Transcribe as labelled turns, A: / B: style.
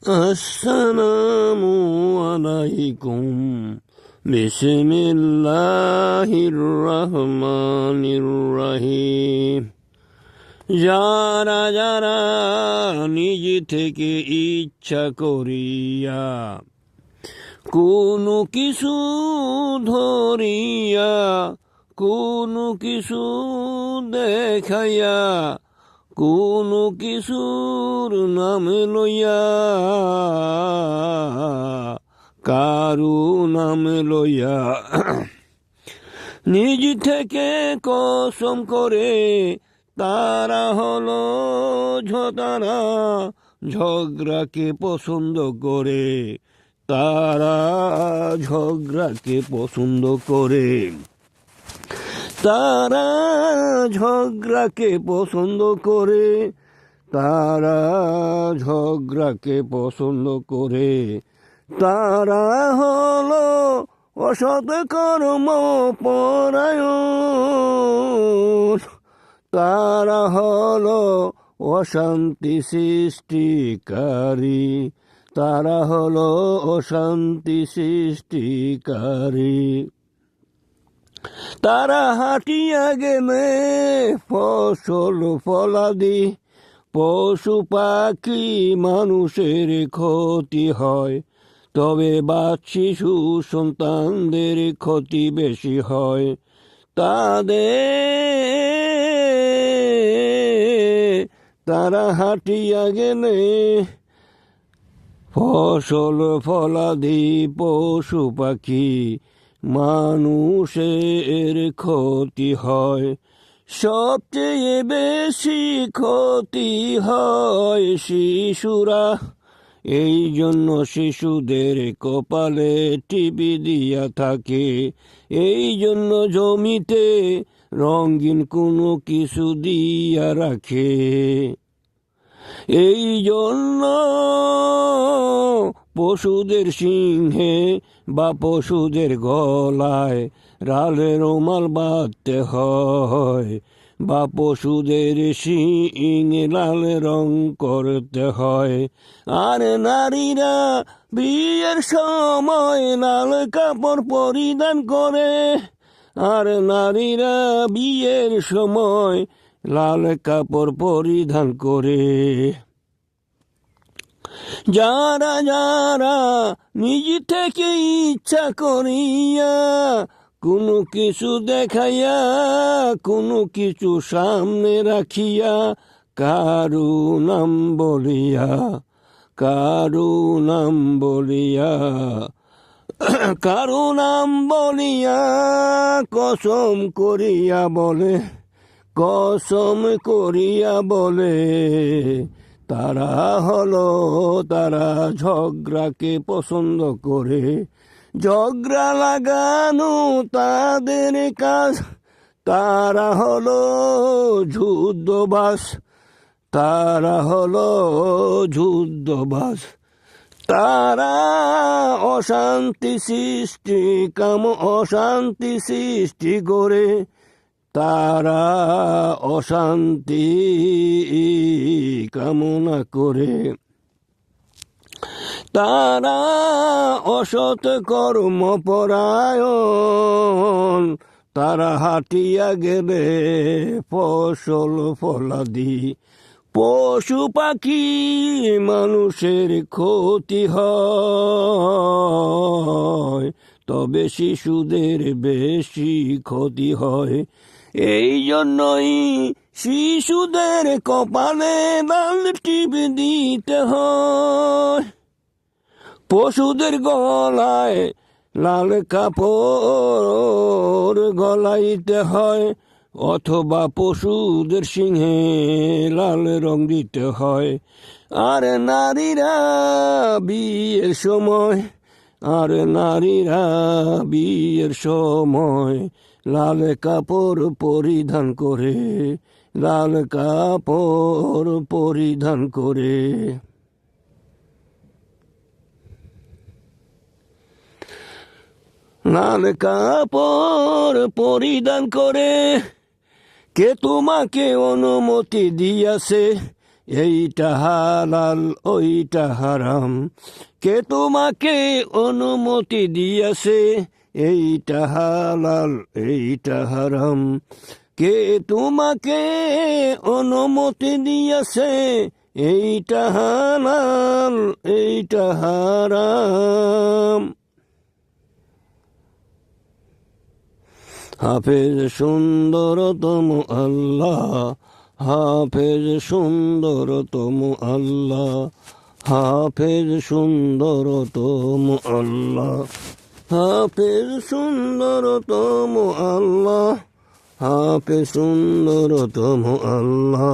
A: আসসালামু আলাইকুম বিসমিল্লাহির রহমানির রহিম। যারা যারা নিজ থেকে ইচ্ছা করিয়া কোনো কিছু ধরিয়া কোনো কিছু দেখাইয়া কোনো কিছুর নাম লইয়া কারু নাম লইয়া নিজ থেকে কসম করে তারা হলো তারা ঝগড়াকে পছন্দ করে, তারা ঝগড়াকে পছন্দ করে, তারা ঝগড়াকে পছন্দ করে, তারা ঝগড়াকে পছন্দ করে। তারা হলো অসৎ কর্ম পরায়ণ, তারা হলো অশান্তি সৃষ্টিকারী, তারা হলো অশান্তি সৃষ্টিকারী। তারা হাঁটিয়া গেলে ফসল ফলাদি পশু পাখি মানুষের ক্ষতি হয়, তবে শিশু সন্তানদের ক্ষতি বেশি হয়। তারা হাঁটিয়া গেলে ফসল ফলাদি পশু পাখি মানুষের ক্ষতি হয়, সবচেয়ে বেশি ক্ষতি হয় শিশুরা। এই জন্য শিশুদের কপালে টিপি দিয়া থাকে, এই জন্য জমিতে রঙিন কোনো কিছু দিয়া রাখে, এই জন্য পশুদের সিংহে বা পশুদের গলায় লাল রুমাল বাঁধতে হয়, বা পশুদের শিং লাল রং করতে হয়। আর নারীরা বিয়ের সময় লাল কাপড় পরিধান করে, আর নারীরা বিয়ের সময় লাল কাপড় পরিধান করে। যারা যারা নিজ থেকে ইচ্ছা করিয়া কোনো কিছু দেখাইয়া কোনো কিছু সামনে রাখিয়া কারু নাম বলিয়া, কারু নাম বলিয়া, কারু নাম বলিয়া কসম করিয়া বলে, কসম করিয়া বলে, তারা হলো তারা ঝগড়াকে পছন্দ করে। ঝগড়া লাগানো তাদের কাজ, তারা হলো যুদ্ধবাজ, তারা হলো যুদ্ধবাজ। তারা অশান্তি সৃষ্টি অশান্তি সৃষ্টি করে, তারা অশান্তি কামনা করে। তারা অসৎ কর্ম পরায়ণ, তারা হাঁটিয়া গেলে ফসল ফলাদি পশু পাখি মানুষের ক্ষতি হয়, তবে শিশুদের বেশি ক্ষতি হয়। এই জন্যই শিশুদের কপালে লাল টিপ দিতে হয়, পশুদের গলায় লাল কাপড় গলাইতে হয়, অথবা পশুদের সিংহে লাল রং দিতে হয়। আর নারীরা বিয়ের সময়, আর নারীরা বিয়ের সময় লাল কাপড় পরিধান করে, লাল কাপড় পরিধান করে। লাল কাপড় পরিধান করে। কে তোমাকে অনুমতি দিয়াছে এইটা হালাল ওইটা হারাম, কে তোমাকে অনুমতি দিয়েছে এইটা হালাল এইটা হারাম, কে তোমাকে অনুমতি দিয়েছে এইটা হালাল এইটা হারাম। হাফেজ সুন্দরতম আল্লাহ, হাফেজ সুন্দরতম আল্লাহ, হাফেজ সুন্দরতম আল্লাহ, হাফেজ সুন্দরতম আল্লাহ, হাফেজ সুন্দরতম আল্লাহ।